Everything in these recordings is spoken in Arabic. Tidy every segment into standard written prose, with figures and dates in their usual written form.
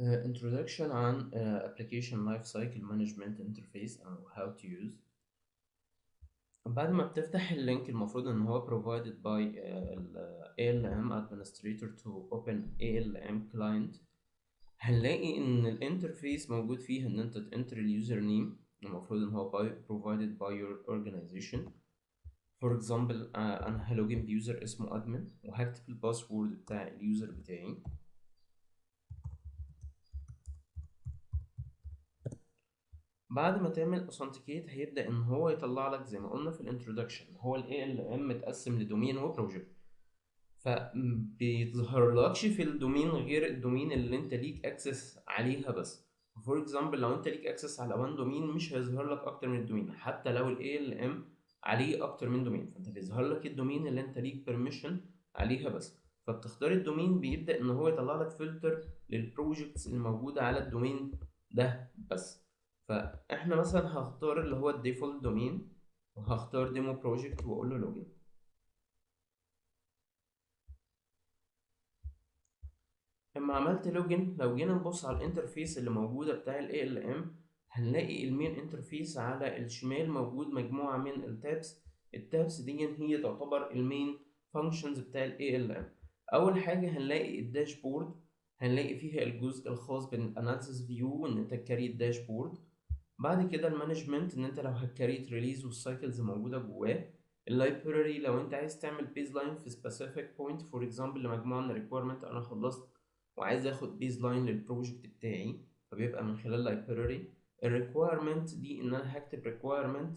Introduction عن Application Lifecycle Management Interface أو How to use. بعد ما بتفتح اللينك المفروض إن هو provided by ال ALM Administrator to open ALM Client. هنلاقي إن الانترفيس موجود فيه إن أنت تenter اليوزر نيم، المفروض إن هو provided by your organization. For example أنا هلوجن بيوزر اسمه admin وهكتب الباسورد بتاع اليوزر بتاعي. بعد ما تعمل authenticate هيبدأ إن هو يطلع لك زي ما قلنا في الانترودكشن، هو ال ALM متقسم لدومين وبروجكت، فبيظهرلكش في الدومين غير الدومين اللي انت ليك اكسس عليها بس. فور اكزامبل لو انت ليك اكسس على وان دومين مش هيظهر لك اكتر من الدومين، حتى لو ال ALM عليه اكتر من دومين، فانت بيظهر لك الدومين اللي انت ليك بيرميشن عليها بس. فبتختار الدومين بيبدأ ان هو يطلع لك فلتر للبروجكتس الموجودة على الدومين ده بس. فاحنا مثلا هختار اللي هو الديفولت دومين وهختار ديمو بروجكت واقول له لوجن. لما عملت لوجن لو جينا نبص على الانترفيس اللي موجودة بتاع ال ALM هنلاقي المين انترفيس على الشمال موجود مجموعة من التابس دي هي تعتبر المين فانكشنز بتاع ال ALM. أول حاجة هنلاقي الداشبورد، هنلاقي فيها الجزء الخاص بالاناليسيس فيو وإن أنت تكريت داشبورد. بعد كده المانجمنت إن أنت لو هتكريت ريليز والسايكلز موجودة جواه. اللايبراري لو أنت عايز تعمل بيز لاين في سبيسيفيك بوينت، فور اكزامبل لمجموعة من الريكويرمنت أنا خلصت وعايز اخد بيز لاين للبروجكت بتاعي، فبيبقى من خلال لايبراري. الريكويرمنت دي ان انا هكتب ريكويرمنت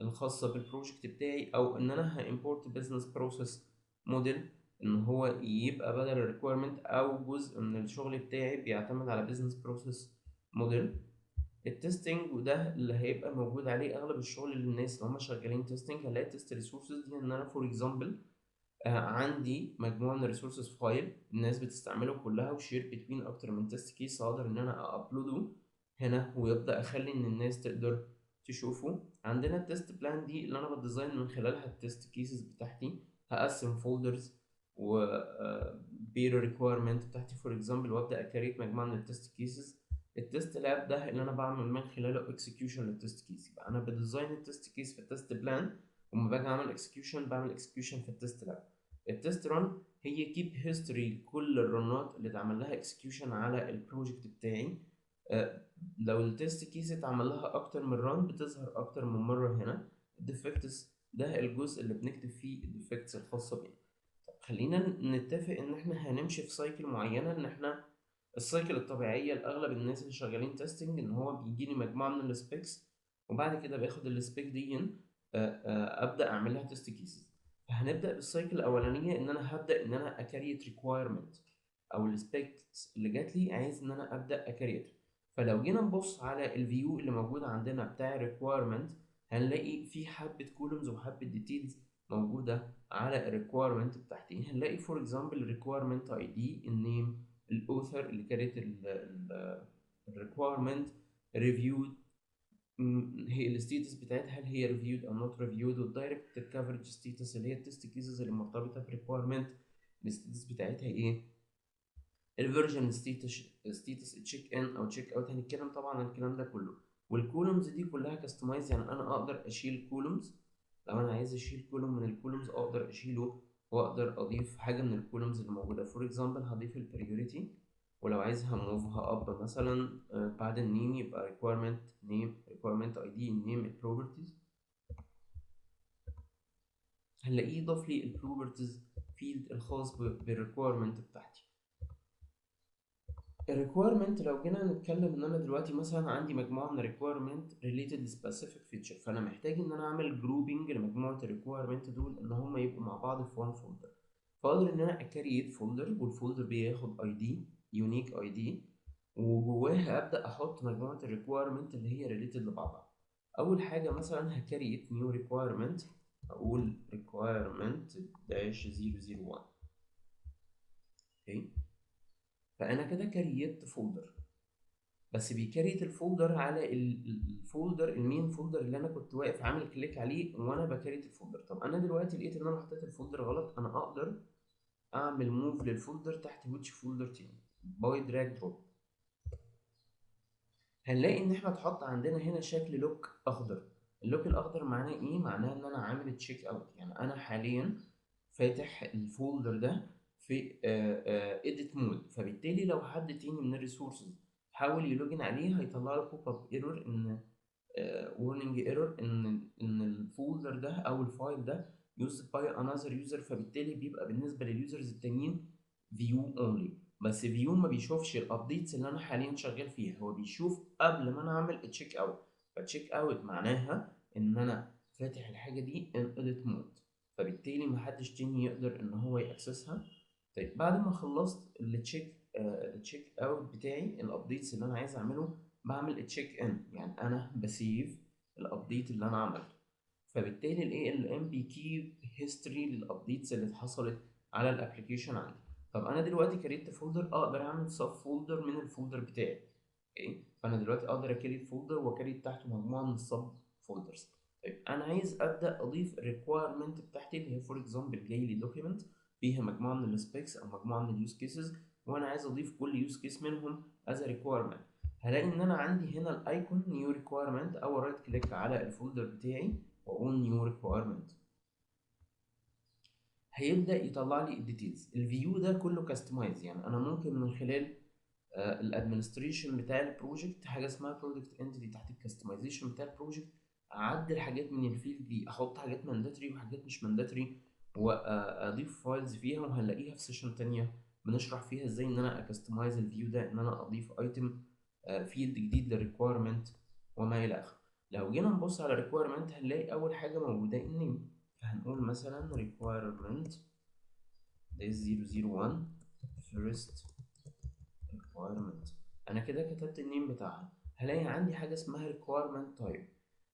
الخاصه بالبروجكت بتاعي، او ان انا هامبورت بزنس بروسيس موديل ان هو يبقى بدل الريكويرمنت او جزء من الشغل بتاعي بيعتمد على بزنس بروسيس موديل. التستنج وده اللي هيبقى موجود عليه اغلب الشغل للناس اللي هم شغالين تستنج، هنلاقي التست ريسورسز دي ان انا فور اكزامبل عندي مجموعة من الريسورسز فايل الناس بتستعمله كلها وشير بتوين أكتر من تيست كيس، أقدر إن أنا أبلوده هنا ويبدأ أخلي إن الناس تقدر تشوفه. عندنا التست بلان دي اللي أنا بديزاين من خلالها التست كيسز بتاعتي، هقسم فولدرز و بير ريكويرمنت بتاعتي فور اكزامبل وأبدأ أكريت مجموعة من التست كيسز. التست لاب ده اللي أنا بعمل من خلاله اكسكيوشن للتست كيس، يبقى أنا بديزاين التست كيس في التست بلان وما باجي اعمل اكسكيوشن بعمل اكسكيوشن في التست لاب. التست ران هي كيب هيستوري لكل الرنات اللي اتعمل لها اكسكيوشن على البروجكت بتاعي. لو التست كيس اتعمل لها اكتر من ران بتظهر اكتر من مره هنا. الديفكتس ده الجزء اللي بنكتب فيه الديفكتس الخاصه بينا. طب خلينا نتفق ان احنا هنمشي في سايكل معينه، ان احنا السايكل الطبيعيه لاغلب الناس اللي شغالين تيستنج ان هو بيجيلي مجموعه من السبيكس وبعد كده باخد السبيك دي ابدا اعمل لها تيست كيسز. فهنبدا بالسايكل الاولانيه ان انا هبدا ان انا اكريت ريكوايرمنت او السبيكس اللي جات لي عايز ان انا ابدا اكريت. فلو جينا نبص على الفيو اللي موجود عندنا بتاع ريكوايرمنت هنلاقي في حبه كولومز وحبه ديتيلز موجوده على الريكوايرمنت بتاعتي. هنلاقي فور اكزامبل ريكوايرمنت اي دي، النيم، الاوثر اللي كانت الريكوايرمنت، ريفيود، هي الستيتس بتاعتها هل هي ريفيود او نوت ريفيود، والدايركت كفرج ستيتس اللي هي التست كيسز اللي مرتبطه بريكويرمنت الستيتس بتاعتها ايه، الفيرجن ستيتس تشيك ان او تشيك اوت. هنتكلم طبعا عن الكلام ده كله. والكولومز دي كلها كاستمايز، يعني انا اقدر اشيل كولومز، لو انا عايز اشيل كولوم من الكولومز اقدر اشيله واقدر اضيف حاجه من الكولومز اللي موجوده. فور اكزامبل هضيف البريوريتي، ولو عايز هموفها اب مثلا بعد النيم يبقى requirement name requirement ID النيم properties. هنلاقيه ضاف لي البروبرتيز فيلد الخاص بالريكويرمنت بتاعتي. الريكويرمنت لو جينا نتكلم ان انا دلوقتي مثلا عندي مجموعه من الريكويرمنت ريليتد سبيسيفيك فيتشر، فانا محتاج ان انا اعمل جروبنج لمجموعه الريكويرمنت دول ان هم يبقوا مع بعض في وان فولدر. فاقدر ان انا اكريت فولدر والفولدر بياخد اي دي يونيك اي دي، وجواها ابدا احط مجموعه الريكويرمنت اللي هي ريليتد لبعضها. اول حاجه مثلا هكريت نيو ريكويرمنت، اقول requirement dash 001. اوكي، فانا كده كريت فولدر، بس بيكريت الفولدر على الفولدر المين فولدر اللي انا كنت واقف عامل كليك عليه وانا بكريت الفولدر. طب انا دلوقتي لقيت ان انا حطيت الفولدر غلط، انا اقدر اعمل موف للفولدر تحت which folder تاني باي دراج دروب. هنلاقي ان احنا اتحط عندنا هنا شكل لوك اخضر. اللوك الاخضر معناه ايه؟ معناه ان انا عامل تشيك اوت، يعني انا حاليا فاتح الفولدر ده في edit مود، فبالتالي لو حد تاني من الريسورسز حاول يلوجن عليه هيطلع له بوب اب ايرور ان warning error ان الفولدر ده او الفايل ده used by another user، فبالتالي بيبقى بالنسبه لليوزرز التانيين view only. بس فيو ما بيشوفش الابديتس اللي انا حاليا شغال فيها، هو بيشوف قبل ما انا اعمل تشيك اوت. فتشيك اوت معناها ان انا فاتح الحاجه دي ان edit مود، فبالتالي محدش تاني يقدر ان هو يأكسسها. طيب بعد ما خلصت التشيك اوت بتاعي، الابديتس اللي انا عايز اعمله، بعمل تشيك ان، يعني انا بسيف الابديت اللي انا عملته. فبالتالي ال ALM بيكيب هيستوري للابديتس اللي اتحصلت على الابلكيشن عندي. طب انا دلوقتي كريت فولدر، اقدر اعمل سب فولدر من الفولدر بتاعي. اوكي، فانا دلوقتي اقدر اكريت فولدر واكريت تحته مجموعه من السب فولدرز. طيب انا عايز ابدا اضيف الريكويرمنت بتاعتي اللي هي فور اكزامبل جاي لي دوكيمنت فيها مجموعه من السبيكس او مجموعه من اليوز كيسز، وانا عايز اضيف كل يوز كيس منهم از ريكويرمنت. هلاقي ان انا عندي هنا الايكون نيو ريكويرمنت، او رايت كليك على الفولدر بتاعي واقول نيو ريكويرمنت، هيبدا يطلع لي الديتيلز. الفيو ده كله كاستمايز، يعني انا ممكن من خلال الادمنستريشن بتاع البروجكت، حاجه اسمها بروجكت انتيتي تحت الكاستمايزيشن بتاع البروجكت، اعدل حاجات من الفيلد دي، احط حاجات مانداتري وحاجات مش مانداتري، واضيف فايلز فيها، وهنلاقيها في سيشن تانية بنشرح فيها ازاي ان انا اكستمايز الفيو ده، ان انا اضيف ايتم فيلد جديد للريكويرمنت وما الى اخره. لو جينا نبص على الريكويرمنت هنلاقي اول حاجه موجوده النيم، فهنقول مثلا requirement is 001 first requirement. انا كده كتبت النيم بتاعها. هلاقي عندي حاجه اسمها requirement type،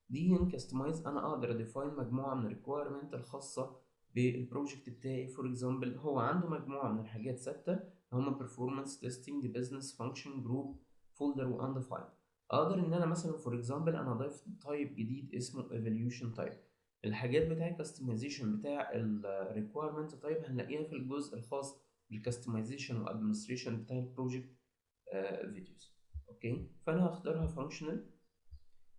دي كاستمايز، انا اقدر اديفاين مجموعه من الريكويرمنت الخاصه بالبروجكت بتاعي. فور اكزامبل هو عنده مجموعه من الحاجات ثابته، هما performance testing business function group folder و undefined. اقدر ان انا مثلا فور اكزامبل انا اضيف تايب جديد اسمه evaluation type. الحاجات بتاع الكاستمايزيشن بتاع الريكويرمنت تايب هنلاقيها في الجزء الخاص بالكاستمايزيشن وادمنستريشن بتاع البروجكت فيديوز. اوكي، فانا هختارها فانكشنال.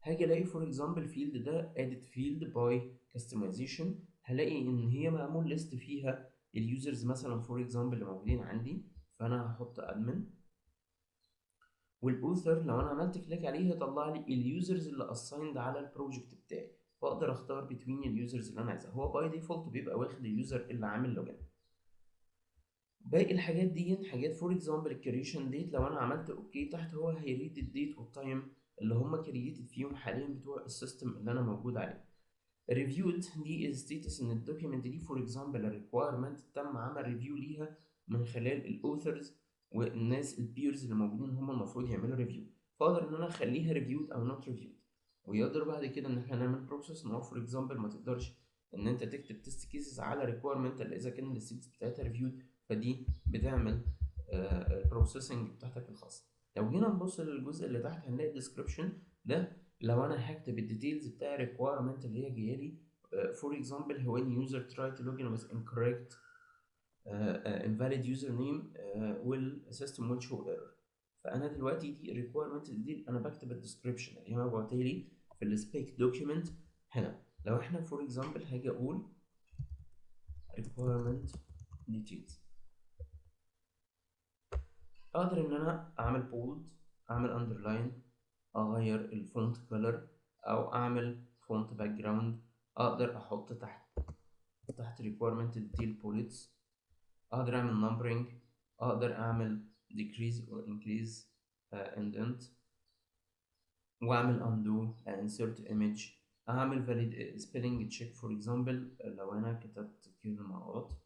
هاجي الاقي فور اكزامبل فيلد ده edit field by customization، هلاقي ان هي معمول ليست فيها اليوزرز مثلا فور اكزامبل اللي موجودين عندي، فانا هحط admin. والاوثر لو انا عملت كليك عليه هيطلع لي اليوزرز اللي assigned على البروجكت بتاعي، فاقدر اختار between اليوزرز اللي انا عايزها. هو باي ديفولت بيبقى واخد اليوزر اللي عامل لوجن. باقي الحاجات دي حاجات فور اكزامبل الكريشن ديت، لو انا عملت اوكي تحت هو هيريد الديت والتايم اللي هم كرييتد فيهم حاليا بتوع السيستم اللي انا موجود عليه. ريفيود دي ستيتس ان الدوكيمنت دي فور اكزامبل الريكويرمنت تم عمل ريفيو ليها من خلال الاوثرز والناس البيرز اللي موجودين هم المفروض يعملوا ريفيو، فاقدر ان انا اخليها ريفيود او نوت ريفيود. ويقدر بعد كده ان احنا نعمل بروسيس ان هو فور اكزامبل ما تقدرش ان انت تكتب تيست كيسز على ريكويرمنت الا اذا كان الستيتس بتاعتها ريفيود، فدي بتعمل البروسيسنج بتاعتك الخاصه. لو جينا نبص للجزء اللي تحت هنلاقي الديسكربشن ده، لو انا هكتب الديتيلز بتاع الريكويرمنت اللي هي جايه لي فور اكزامبل هو ان يوزر تراي تو لوجن with incorrect invalid username will system will show error. فانا دلوقتي دي الريكويرمنت دي انا بكتب الديسكربشن اللي هي مبعوته لي في السبيك دوكيمنت هنا. لو احنا فور اكزامبل هاجي اقول requirement details، اقدر ان انا اعمل بولد، اعمل اندرلاين، اغير الفونت كولر، او اعمل فونت باك جراوند، اقدر احط تحت requirement detail bullets، اقدر اعمل numbering، اقدر اعمل decrease or increase indent، واعمل undo insert image، اعمل valid spelling check for example لو انا كتبت كلمة غلط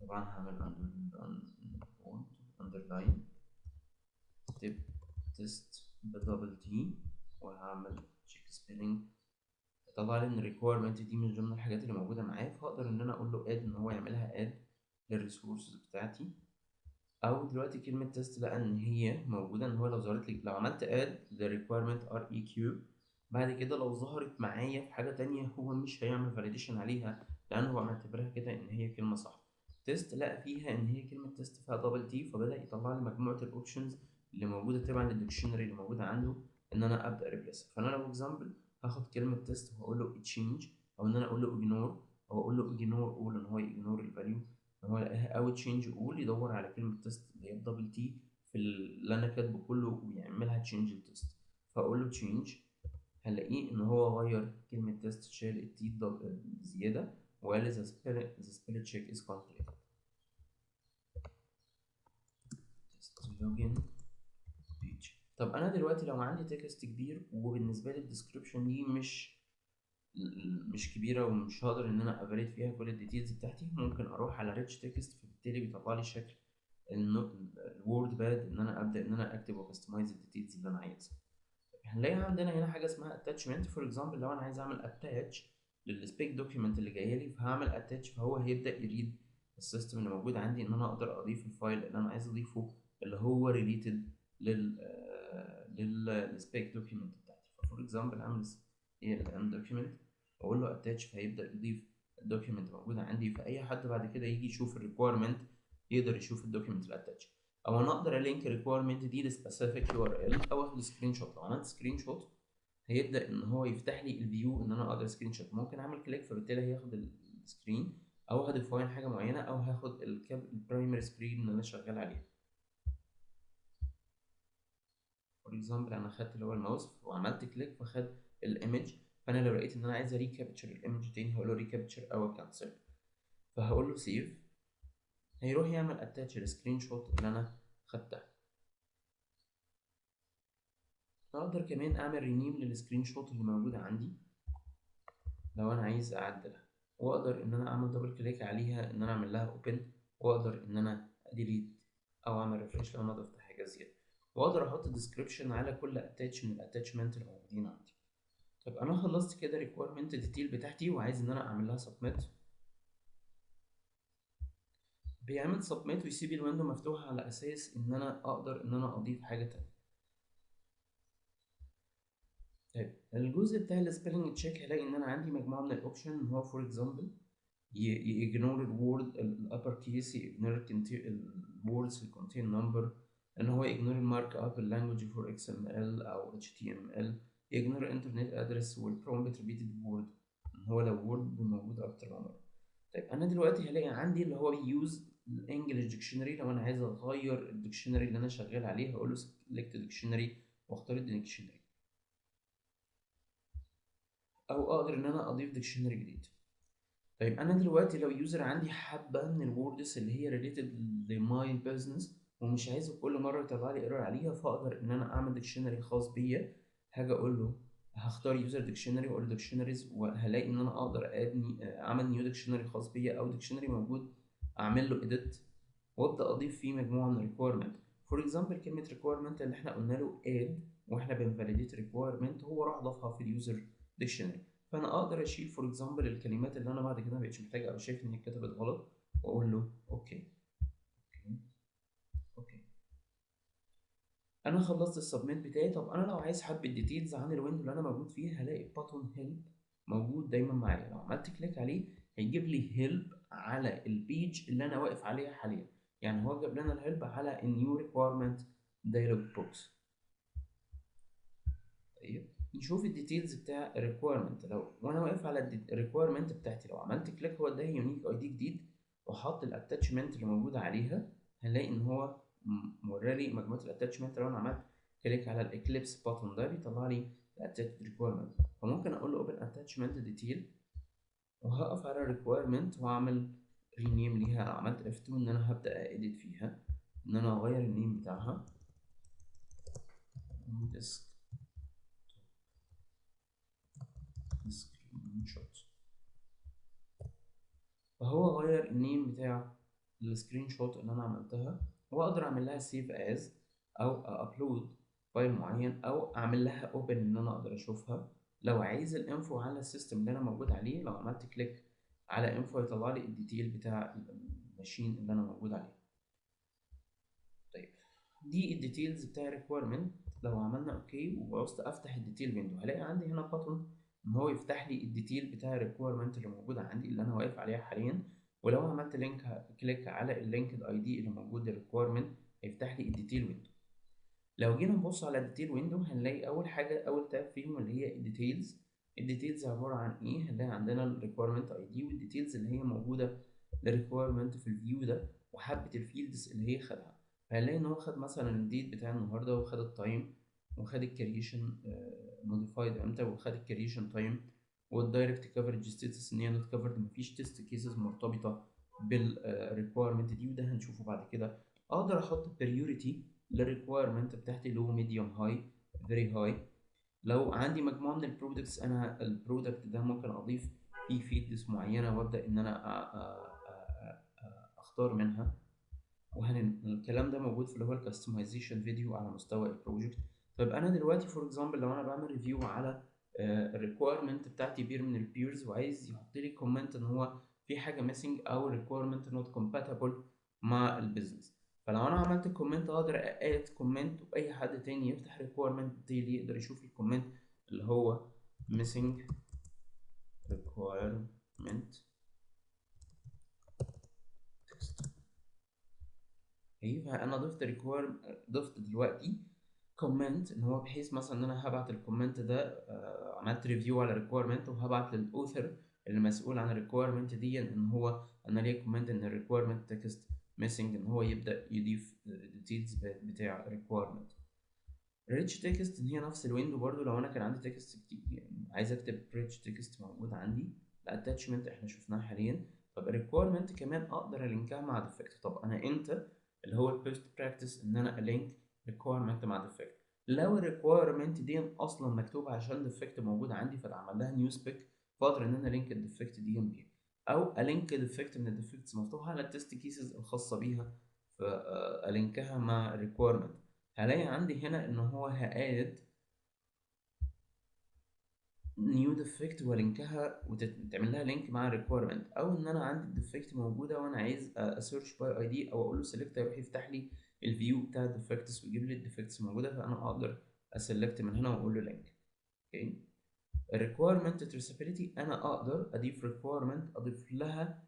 طبعا هعمل underline step test بدبل تي، وهعمل check spelling، طلع لي ان الريكويرمنت دي من ضمن الحاجات اللي موجوده معايا، فاقدر ان انا اقول له اد ان هو يعملها اد للريسورسز بتاعتي. او دلوقتي كلمه تيست لقى ان هي موجوده، ان هو لو ظهرت لي لو عملت اد للريكويرمنت ار اي كيو، بعد كده لو ظهرت معايا في حاجه تانية هو مش هيعمل فاليديشن عليها لان هو معتبرها كده ان هي كلمه صح. تيست لقى فيها ان هي كلمه تيست فيها دبل تي، فبدا يطلع لي مجموعه الاوبشنز اللي موجوده تبعا للديكشنري اللي موجوده عنده ان انا ابدا ريبليس. فانا لو اكزامبل هاخد كلمه تيست وهقول له تشينج، او ان انا اقول له اجنور، او اقول له اجنور اول ان هو يجنور الفاليو ان هو يلاقيها، او تشينج اول يدور على كلمه تيست اللي هي الدبل تي في اللي انا كاتبه كله ويعملها تشينج التيست. فاقول له تشينج، هلاقيه ان هو غير كلمه تيست، شال التي زياده وقال لي the spell check is completed. test login page. طب انا دلوقتي لو عندي تكست كبير وبالنسبه لي الديسكريبشن دي مش كبيره ومش هقدر ان انا افاليد فيها كل الديتيلز بتاعتي، ممكن اروح على ريتش تكست، فبالتالي بيطلع لي شكل الوورد باد ان انا ابدا ان انا اكتب وكستمايز الديتيلز اللي انا عايزها. هنلاقي عندنا هنا حاجه اسمها اتاتشمنت. فور اكزامبل لو انا عايز اعمل اتاتش للسبيك دوكيمنت اللي جايه لي، فهعمل اتاتش، فهو هيبدا يريد السيستم اللي موجود عندي ان انا اقدر اضيف الفايل اللي انا عايز اضيفه اللي هو ريليتد للسبيك دوكيمنت بتاعتي. فور اكزامبل اعمل ALM دوكيمنت واقول له اتاتش، فهيبدا يضيف الدوكيمنت موجوده عندي، فاي حد بعد كده يجي يشوف الريكويرمنت يقدر يشوف الدوكيمنت الاتاتش. او انا اقدر الينك ريكويرمنت دي لسبيسيفيك يو ار ال او اخد سكرين شوت. لو عملت سكرين شوت هيبدا ان هو يفتح لي الفيو ان انا اقدر سكرين شوت، ممكن اعمل كليك فبالتالي هياخد السكرين، او هديفاين حاجه معينه، او هاخد البرايمري سكرين اللي انا شغال عليها. فور اكزامبل انا خدت اللي هو الماوس وعملت كليك فخد الايمج، فانا لو لقيت ان انا عايز ريكابتشر الايمج تاني هقول له ريكابتشر او كانسل، فهقول له سيف، هيروح يعمل اتاتش السكرين شوت اللي انا خدتها. اقدر كمان اعمل رينيم للسكرين شوت اللي موجوده عندي لو انا عايز اعدلها، واقدر ان انا اعمل دبل كليك عليها ان انا اعمل لها اوبن، واقدر ان انا اديليت او اعمل ريفريش لو انا ضفت حاجه زياده، واقدر احط ديسكريبشن على كل اتاتش من الاتاتشمنت اللي موجودين عندي. طب انا خلصت كده ريكويرمنت ديتيل بتاعتي وعايز ان انا اعمل لها سبميت. بيعمل سبميت ويسيب الويندو مفتوحه على اساس ان انا اقدر ان انا اضيف حاجه تانية. طيب الجزء بتاع السبيلنج تشيك هلاقي ان انا عندي مجموعه من الاوبشن ان هو فور اكزامبل يجنور الوورد الابر كيس، يجنور الوردز اللي contain number، ان هو يجنور المارك اب اللانجوج فور اكس ام ال او اتش تي ام ال، يجنور انترنت ادرس والبرومبت ريبيتد وورد ان هو لو وورد موجود اكتر من مره. طيب انا دلوقتي هلاقي عندي اللي هو بيوز الانجلش ديكشنري، لو انا عايز اغير الديكشنري اللي انا شغال عليه هقول له سيلكت ديكشنري واختار الديكشنري، او اقدر ان انا اضيف ديكشنري جديد. طيب انا دلوقتي لو يوزر عندي حبه من الوردز اللي هي ريليتد لماي بزنس ومش عايزه كل مره يطلع لي ايرور عليها، فاقدر ان انا اعمل ديكشنري خاص بيا. هاجي اقول له هختار يوزر ديكشنري واقول له ديكشنريز، وهلاقي ان انا اقدر اعمل نيو ديكشنري خاص بيا او ديكشنري موجود اعمل له اديت وابدا اضيف فيه مجموعه من الريكويرمنت. فور اكزامبل كلمه ريكويرمنت اللي احنا قلنا له اد واحنا بنفاليديت ريكويرمنت هو راح ضافها في اليوزر ديكشنري، فانا اقدر اشيل فور اكزامبل الكلمات اللي انا بعد كده مبقتش محتاجها او شايف ان هي اتكتبت غلط واقول له اوكي. اوكي انا خلصت السبميت بتاعي. طب انا لو عايز حبه ديتيلز عن الويندو اللي انا موجود فيه هلاقي باتون هيلب موجود دايما معايا، لو عملت كليك عليه هيجيب لي هيلب على البيج اللي انا واقف عليها حاليا، يعني هو جاب لنا الهيلب على النيو ريكويرمنت دايلوج بوكس. طيب نشوف الديتيلز بتاع الريكويرمنت. لو وانا واقف على الريكويرمنت بتاعتي لو عملت كليك هو اداني يونيك اي دي جديد وحط الاتاتشمنت اللي موجوده عليها، هنلاقي ان هو مورالي مجموعه الاتاتشمنت. لو انا عملت كليك على الاكليبس باتون ده بيطلع لي الاتاتش ريكويرمنت، فممكن اقول له اوبن اتاتشمنت ديتيل وهقف على الريكويرمنت واعمل رينيم ليها. عملت F2 ان انا هبدا اديت فيها ان انا اغير النيم بتاعها سكرين شوت، فهو غير النيم بتاع السكرين شوت اللي انا عملتها، واقدر اعمل لها سيف از او ابلود فايل معين او اعمل لها اوبن ان انا اقدر اشوفها. لو عايز الانفو على السيستم اللي انا موجود عليه لو عملت كليك على انفو يطلع لي الديتيل بتاع الماشين اللي انا موجود عليه. طيب دي الديتيلز بتاع الريكويرمنت. لو عملنا اوكي وعوزت افتح الديتيل ويندو هلاقي عندي هنا باتون ان هو يفتح لي الديتيل بتاع الريكويرمنت اللي موجوده عندي اللي انا واقف عليها حاليا، ولو عملت كليك على اللينك الاي دي اللي موجود للريكويرمنت هيفتح لي الديتيل ويندو. لو جينا نبص على الديتيل ويندو هنلاقي اول حاجه اول تاب فيهم اللي هي الديتيلز. الديتيلز عباره عن ايه؟ هنلاقي عندنا الريكويرمنت اي دي والديتيلز اللي هي موجوده للريكويرمنت في الفيو ده، وحبه الفيلدز اللي هي خدها. هنلاقي ان هو خد مثلا الديت بتاع النهارده، وخد التايم، وخد الكريشن موديفايد امتى، وخد الكريشن تايم، والدايركت كفرج ستاتس ان هي نوت كفرد، مفيش تيست كيسز مرتبطه بالريكويرمنت دي، وده هنشوفه بعد كده. اقدر احط بريوريتي للريكويرمنت بتاعتي لو ميديوم هاي فيري هاي. لو عندي مجموعه من البرودكتس، انا البرودكت ده ممكن اضيف فيه فيلدز معينه وابدا ان انا اختار منها. الكلام ده موجود في اللي هو الكاستمايزيشن فيديو على مستوى البروجكت. طيب انا دلوقتي فور اكزامبل لو انا بعمل ريفيو على الريكويرمنت بتاعتي بير من البيرز، وعايز يحط لي كومنت ان هو في حاجه ميسنج او ريكويرمنت نوت كومباتبل مع البيزنس، فلو انا عملت كومنت اقدر اد كومنت، واي حد تاني يفتح ريكويرمنت ديلي يقدر يشوف الكومنت اللي هو missing requirement text. ايوه انا ضفت دلوقتي كومنت ان هو بحيث مثلا ان انا هبعت الكومنت ده، عملت ريفيو على ريكويرمنت وهبعت للاوثر اللي مسؤول عن الريكويرمنت دي ان هو انا ليا كومنت ان الريكويرمنت تكست ميسنج، ان هو يبدا يضيف الديتيلز بتاع الريكويرمنت. ريتش تكست هي نفس الويندو برضو. لو انا كان عندي تكست كتير يعني عايز اكتب ريتش تكست موجود عندي، الاتاتشمنت احنا شفناه حاليا. طب الريكويرمنت كمان اقدر الينكها مع ديفكت. طب انا امتى اللي هو البيست براكتس ان انا الينك ريكويرمنت مع ديفكت؟ لو الريكويرمنت دي اصلا مكتوب عشان ديفكت موجود عندي فاتعمل لها نيو سبيك، فاقدر ان انا لينك الديفكت دي بيها، او الينك ديفكت من الديفكتس مفتوحه على التست كيسز الخاصه بيها فالينكها مع الريكويرمنت. هلاقي عندي هنا ان هو هاد نيو ديفكت ولينكها وتعمل لها لينك مع ريكويرمنت، او ان انا عندي الديفكت موجوده وانا عايز اسيرش باي اي دي او اقول له سيلكت يروح يفتح لي الفيو بتاع الديفكتس ويجيب لي الديفكتس موجوده، فانا اقدر اسيلكت من هنا واقول له لينك. اوكي. الريكويرمنت تريسابيلتي انا اقدر اضيف ريكويرمنت اضيف لها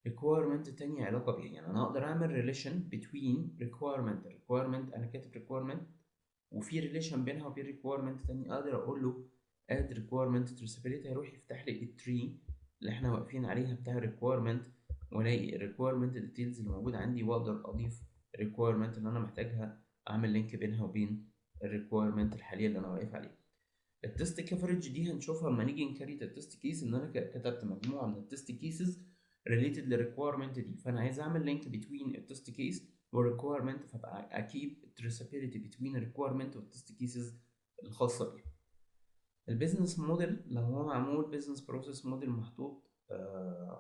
ريكويرمنت تانية علاقه بيها، يعني انا اقدر اعمل ريليشن بتوين ريكويرمنت انا كاتب ريكويرمنت وفي ريليشن بينها وبين ريكويرمنت تاني، اقدر اقول له اد ريكويرمنت تريسابيلتي هيروح يفتح لي التري اللي احنا واقفين عليها بتاع ريكويرمنت، والاقي الريكويرمنت ديتيلز اللي موجود عندي، واقدر اضيف الريكويرمنت اللي انا محتاجها اعمل لينك بينها وبين الريكويرمنت الحاليه اللي انا واقف عليها. التست كفرج دي هنشوفها لما نيجي نكريت التست كيس، ان انا كتبت مجموعه من التست كيسز ريليتد للريكويرمنت دي، فانا عايز اعمل لينك بين التست كيس والريكويرمنت، فبقى اكيد التريسابيلتي بين الريكويرمنت والتست كيسز الخاصه بيها. البيزنس موديل لو هو معمول بيزنس بروسيس موديل محطوط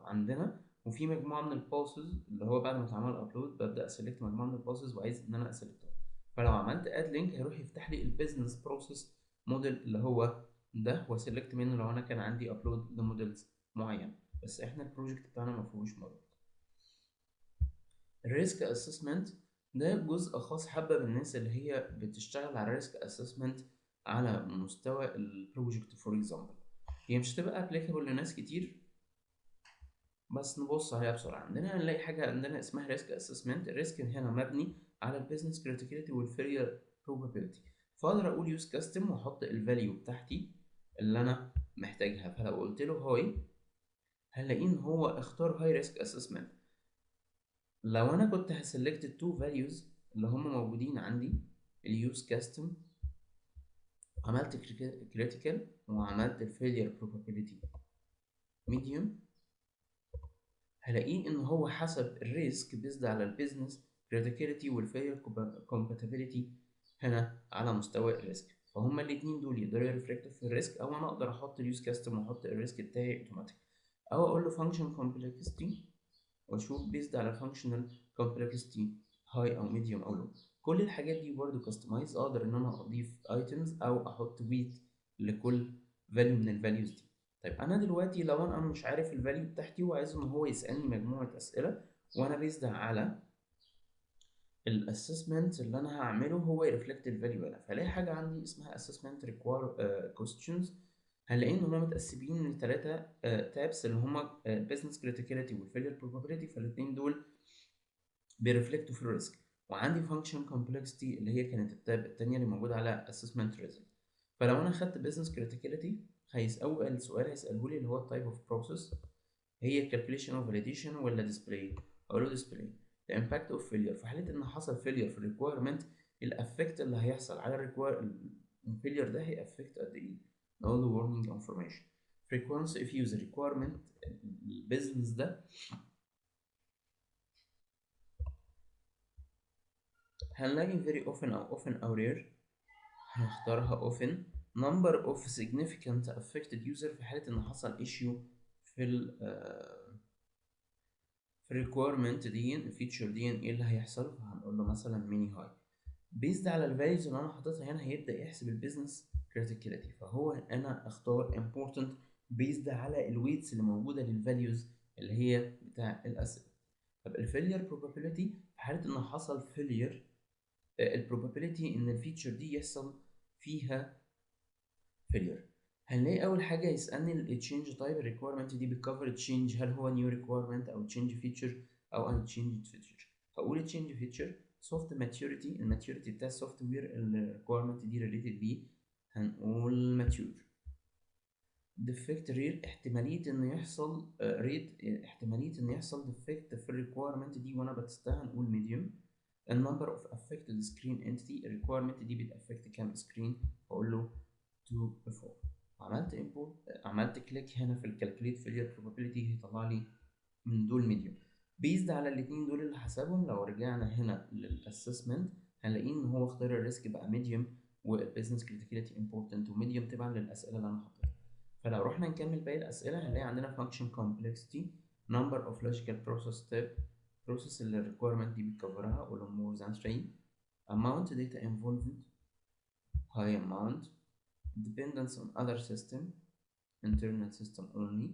عندنا، وفي مجموعه من البروسيس اللي هو بعد ما اتعمل ابلود ببدا اسلكت مجموعه من البروسيس وعايز ان انا اسلكتها، فلو عملت اد لينك هيروح يفتح لي البيزنس بروسيس موديل اللي هو ده، واسلكت منه لو انا كان عندي ابلود لموديلز معين، بس احنا البروجكت بتاعنا ما فيهوش موديل. الريسك اسسمنت ده جزء خاص حبه بالناس اللي هي بتشتغل على الريسك اسسمنت على مستوى البروجكت. فور اكزامبل هي مش هتبقى ابليكابل لناس كتير، بس نبص عليها بسرعه. عندنا هنلاقي حاجه عندنا اسمها ريسك اسسمنت. الريسك هنا مبني على البيزنس كريتيكاليتي والفيلير بروبابيلتي، فاقدر اقول يوز كاستم واحط الفاليو بتاعتي اللي انا محتاجها. فلو قلت له هاي هنلاقيه ان هو اختار هاي ريسك اسسمنت. لو انا كنت هسلكت التو فاليوز اللي هم موجودين عندي، اليوز كاستم، عملت كريتيكال وعملت الفيلير بروبابيلتي ميديوم، هلاقيه ان هو حسب الريسك بيزد على البيزنس كريتيكاليتي والفيلير كومباتيبيليتي هنا على مستوى الريسك، فهما الاثنين دول يقدروا يرفلكتوا في الريسك، او انا اقدر احط اليوز كاستم واحط الريسك بتاعي اوتوماتيك، او اقول له فانكشن كومبلكسيتي واشوف بيزد على فانكشنال كومبلكسيتي هاي او ميديوم او لو. كل الحاجات دي برضو كاستمايز، اقدر ان انا اضيف ايتمز او احط ويت لكل فاليو من الفاليوز دي. طيب انا دلوقتي لو انا مش عارف الفاليو بتاعتي وعايز ان هو يسالني مجموعه اسئله، وانا بيزد على الاسسمنت اللي انا هعمله هو يرفلكت الفاليو هنا، فلاقي حاجه عندي اسمها اسسمنت ريكوير كويستشنز. هنلاقي ان هما متقسمين لثلاثه تابس اللي هما business criticality والfailure probability، فالاتنين دول بيرفلكتوا في الريسك. وعندي function complexity اللي هي كانت التاب التانية اللي موجودة على assessment result. فلو انا خدت business criticality، اول سؤال هيسأله لي اللي هو type of process، هي calculation of validation ولا display؟ اقول له display. the impact of failure، في حالة ان حصل failure في ال requirement، الافكت اللي هيحصل على failure ده هي affect قد ايه؟ نقول له warning information. frequency if use requirement، البيزنس ده هنلاقي very often أو often أو rare، هنختارها often. number of significant affected user، في حالة إن حصل issue في في requirement دي الفيتشر دي إيه اللي هيحصل، فهنقول له مثلا mini high. based على الفاليوز اللي أنا حاططها هنا هيبدأ يحسب البيزنس criticality، فهو أنا أختار important based على الويتس اللي موجودة للفاليوز اللي هي بتاع الأسئلة. طب الفيلير probability، في حالة إن حصل فيلير، البروبابيلتي ان الفيتشر دي يحصل فيها فيلير، هنلاقي اول حاجه يسالني التشينج تايب الريكويرمنت دي بتكفر تشينج، هل هو نيو ريكويرمنت او تشينج فيتشر او ان تشينج فيتشر. هقول تشينج فيتشر. سوفت ماتيوريتي، الماتيوريتي بتاع السوفت وير الريكويرمنت دي ريليتد بيه، هنقول ماتيور. ديفكت ريت، احتماليه ان يحصل احتماليه ان يحصل ديفكت في الريكويرمنت دي وانا بتستها، نقول ميديوم. النمبر اوف affected screen entity، الريكويرمنت دي بتأفكت كام سكرين، بقول له 2 4. عملت import، عملت كليك هنا في الكالكوليت فيلير probability، هيطلع لي من دول ميديوم. بيزد على الاتنين دول اللي حسبهم، لو رجعنا هنا للاسسمنت هنلاقيه ان هو اختار الريسك بقى ميديوم، والبيزنس كريتيكاليتي امبورتنت وميديوم تبعا للاسئله اللي انا حاططها. فلو رحنا نكمل باقي الاسئله هنلاقي عندنا function complexity، number of logical process step، process اللي الريكويرمنت دي بتكفرها، اقول له more than 3. amount data involved، high amount. dependence on other system، internal system only.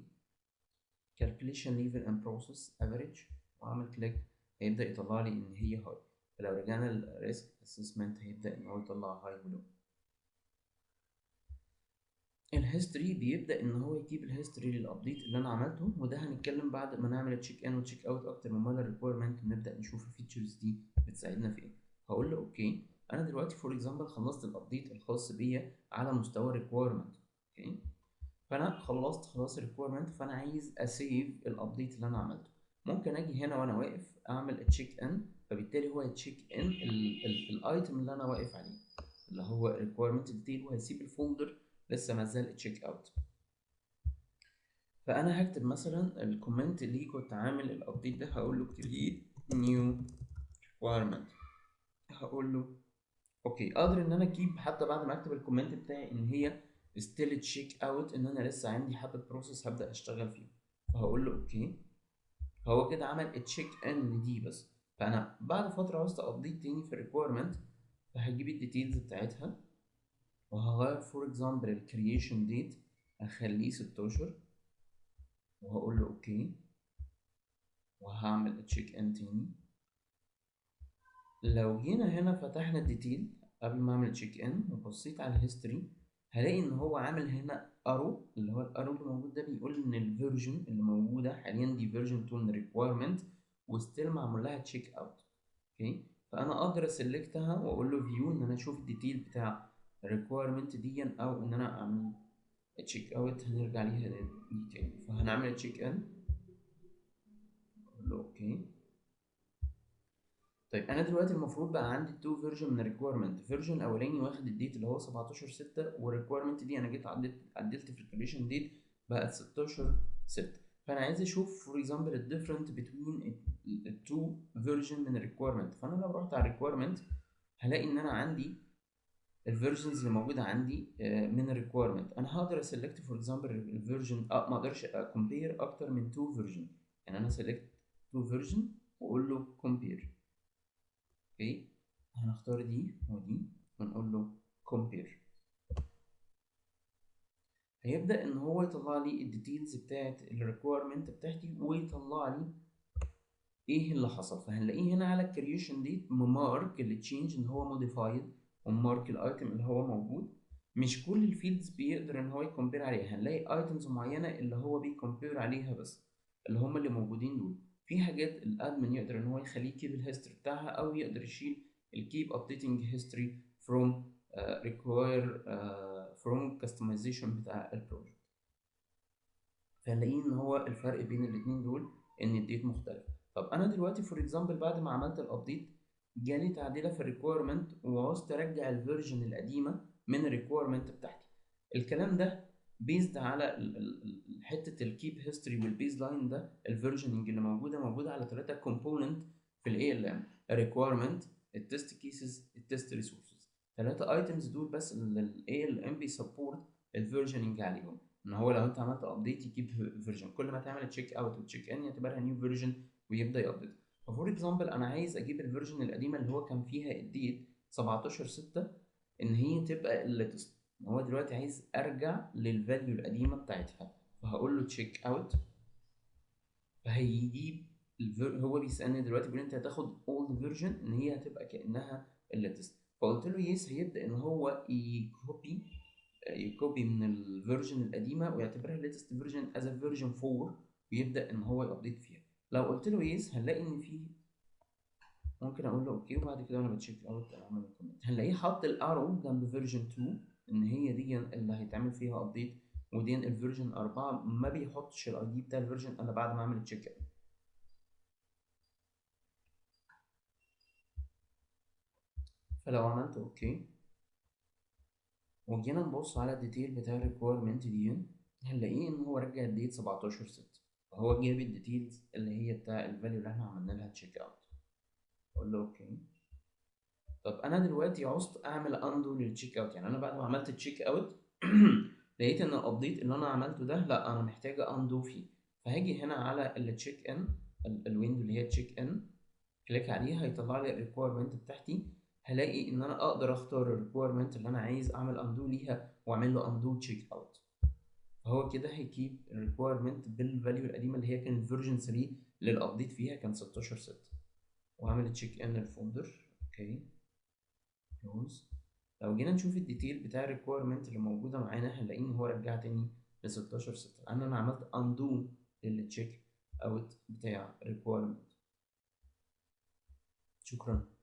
calculation level and process average، واعمل كليك هيبدأ يطلع لي ان هي high. فلو رجعنا للريسك assessment هيبدأ ان هو يطلع high ولو. الهيستوري بيبدا ان هو يجيب الهيستوري للابديت اللي انا عملته، وده هنتكلم بعد ما نعمل تشيك ان وتشيك اوت اكتر من مره الريكويرمنت، ونبدا نشوف الفيتشرز دي بتساعدنا في ايه. هقول له اوكي، انا دلوقتي فور اكزامبل خلصت الابديت الخاص بيا على مستوى الريكويرمنت. اوكي، فانا خلصت خلاص الريكويرمنت، فانا عايز اسيف الابديت اللي انا عملته. ممكن اجي هنا وانا واقف اعمل تشيك ان، فبالتالي هو يتشيك ان الايتم اللي انا واقف عليه اللي هو ريكويرمنت ديتيل، وهيسيب الفولدر لسه ما زال تشيك اوت. فانا هكتب مثلا الكومنت اللي كنت عامل الابديت ده، هقول له create new requirement. هقول له اوكي، اقدر ان انا اجيب حتى بعد ما اكتب الكومنت بتاعي ان هي ستيل تشيك اوت، ان انا لسه عندي حبه بروسيس هبدا اشتغل فيه. فهقول له اوكي، هو كده عمل تشيك ان لدي بس. فانا بعد فتره عاوز ابديت تاني في الريكويرمنت، فهجيب الديتيلز بتاعتها، وهغير فور اكزامبل الكرييشن ديت اخليه 16، وهقول له اوكي، وهعمل تشيك ان تاني. لو جينا هنا فتحنا الديتيل قبل ما اعمل تشيك ان وبصيت على الهيستوري، هلاقي ان هو عامل هنا ارو، اللي هو الارو اللي موجود ده بيقول ان الفيرجن اللي موجوده حاليا دي فيرجن 2 من ريكويرمنت، وستيل معمول لها تشيك اوت. اوكي، فانا اقدر اسلكتها واقول له فيو ان انا اشوف الديتيل بتاع الريكويرمنت دي، او ان انا اعمل تشيك اوت هنرجع ليها دي تاني. فهنعمل تشيك ان، اقول له اوكي. طيب انا دلوقتي المفروض بقى عندي تو فيرجن من الريكويرمنت، فيرجن الاولاني واخد الديت اللي هو 17/6، والريكويرمنت دي انا جيت عدلت في الكريشن ديت بقت 16/6. فانا عايز اشوف فور اكزامبل الديفرنت بتوين التو فيرجن من الريكويرمنت. فانا لو رحت على الريكويرمنت هلاقي ان انا عندي الفيرجنز اللي موجوده عندي من الريكويرمنت. انا هقدر اسلكت فور اكزامبل الفيرجن، ما اقدرش كومبير اكتر من تو فيرجن. يعني انا سيلكت تو فيرجن واقول له كومبير. اوكي، هنختار دي ودي ونقول له compare. هيبدأ ان هو يطلع لي الديتيلز بتاعت الريكويرمنت بتاعتي، ويطلع لي ايه اللي حصل. فهنلاقيه هنا على الكرييشن ديت ممارك التشينج ان هو موديفايد، ومارك الايتم اللي هو موجود مش كل الفيلدز بيقدر ان هو يكمبير عليها، هنلاقي ايتمز معينه اللي هو بيكمبير عليها بس، اللي هم اللي موجودين دول. في حاجات الادمن يقدر ان هو يخليه يكيب الهيستوري بتاعها، او يقدر يشيل الكيب ابديتنج هيستوري فروم ريكواير فروم كاستمايزيشن بتاع البروجكت. فهنلاقيه ان هو الفرق بين الاتنين دول ان الديت مختلف. طب انا دلوقتي فور اكزامبل بعد ما عملت الابديت جالي تعديله في الريكويرمنت وعاوزت ارجع الفيرجن القديمه من الريكويرمنت بتاعتي. الكلام ده بيزد على حته الكيب هيستوري والبيز لاين ده. الفيرجننج اللي موجوده على 3 كومبوننت في الاي ال ام: الريكويرمنت، التست كيسز، التست ريسورسز. 3 ايتمز دول بس اللي الاي ال ام بيسبورت الفيرجننج عليهم. ان هو لو انت عملت ابديت يجيب فيرجن، كل ما تعمل تشيك اوت وتشيك ان يعتبرها نيو فيرجن ويبدا يابديت. فور اكزامبل انا عايز اجيب الفيرجن القديمه اللي هو كان فيها الديت 17/6 ان هي تبقى الليتست. هو دلوقتي عايز ارجع للفاليو القديمه بتاعتها، فهقول له تشيك اوت، فهيجيب هو بيسالني دلوقتي بيقول انت هتاخد اولد فيرجن ان هي هتبقى كانها الليتست، فقلت له يس. هيبدا ان هو يكوبي من الفيرجن القديمه ويعتبرها الليتست فيرجن از فيرجن 4، ويبدا ان هو يابديت فيها. لو قلت له يس هنلاقي ان في، ممكن اقول له اوكي وبعد كده وانا بتشيك اوت اعمل كومنت، هنلاقيه حط الارو جنب فيرجن 2 ان هي دي اللي هيتعمل فيها ابديت، ودي الفيرجن 4 ما بيحطش الاي دي بتاع الفيرجن الا بعد ما اعمل تشيك اوت. فلو عملت اوكي وجينا نبص على الديتيل بتاع الريكويرمنت دي، هنلاقيه ان هو رجع الديت 17/6، وهو جاب الديتيلز اللي هي بتاع الفاليو اللي احنا عملنا لها تشيك اوت. اقول له اوكي. طب انا دلوقتي عاوزت اعمل اندو للتشيك اوت، يعني انا بعد ما عملت تشيك اوت لقيت ان الابديت اللي انا عملته ده لا انا محتاج اندو فيه. فهاجي هنا على التشيك ان، الويندو اللي هي تشيك ان، كليك عليها هيطلع لي الريكويرمنت بتاعتي. هلاقي ان انا اقدر اختار الريكويرمنت اللي انا عايز اعمل اندو ليها واعمل له اندو تشيك اوت. فهو كده هيكيب الريكويرمنت بالفاليو القديمه اللي هي كانت فيرجن 3 للابديت فيها كان 16/6، وهعمل تشيك ان الفولدر. اوكي كلوز. لو جينا نشوف الديتيل بتاع الريكويرمنت اللي موجوده معانا هنلاقيه ان هو رجع تاني ل 16/6 لان انا عملت اندو للتشيك اوت بتاع ريكويرمنت. شكرا.